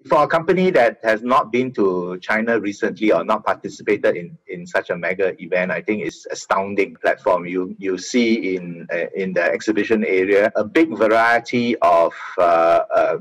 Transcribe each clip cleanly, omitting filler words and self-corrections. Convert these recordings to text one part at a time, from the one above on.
For a company that has not been to China recently or not participated in such a mega event, I think it's astounding platform. You see in the exhibition area a big variety of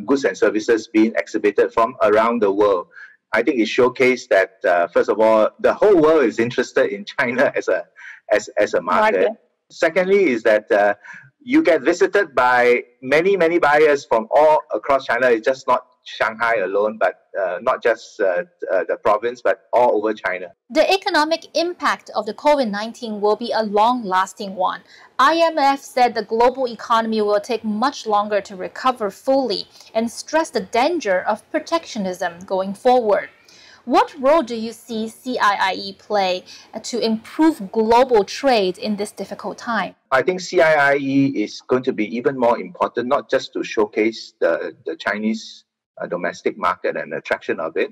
goods and services being exhibited from around the world. I think it showcased that first of all, the whole world is interested in China as a market. Secondly, is that you get visited by many buyers from all across China. It's just not Shanghai alone, but not just the province, but all over China. The economic impact of the COVID-19 will be a long-lasting one. IMF said the global economy will take much longer to recover fully and stressed the danger of protectionism going forward. What role do you see CIIE play to improve global trade in this difficult time? I think CIIE is going to be even more important, not just to showcase the Chinese domestic market and attraction of it,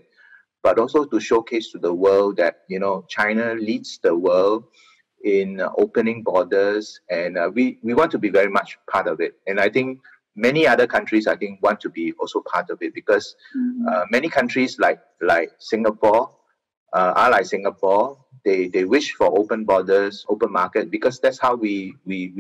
but also to showcase to the world that, you know, China leads the world in opening borders, and we want to be very much part of it. And I think many other countries, I think, want to be also part of it, because many countries like Singapore are like Singapore. They wish for open borders, open market, because that's how we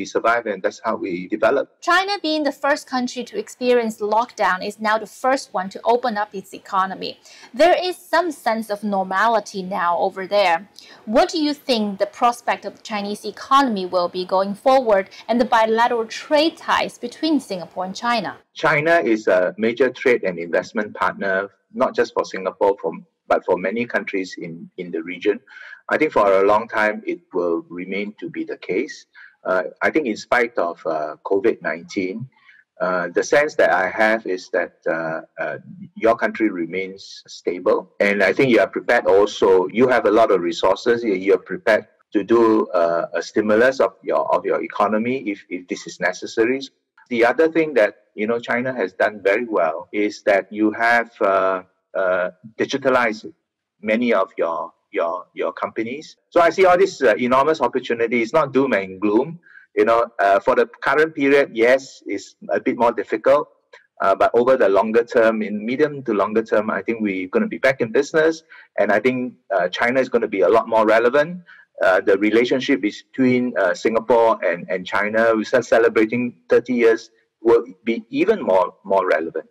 survive and that's how we develop. China, being the first country to experience lockdown, is now the first one to open up its economy. There is some sense of normality now over there. What do you think the prospect of the Chinese economy will be going forward, and the bilateral trade ties between Singapore and China? China is a major trade and investment partner, not just for Singapore, but for many countries in the region. I think for a long time, it will remain to be the case. I think in spite of COVID-19, the sense that I have is that your country remains stable. And I think you are prepared also. You have a lot of resources. You are prepared to do a stimulus of your economy if this is necessary. The other thing that, you know, China has done very well is that you have digitalized many of your companies. So I see all these enormous opportunities, not doom and gloom. You know, for the current period, yes, it's a bit more difficult. But over the longer term, in medium to longer term, I think we're going to be back in business. And I think China is going to be a lot more relevant. The relationship between Singapore and China, we start celebrating 30 years, will be even more relevant.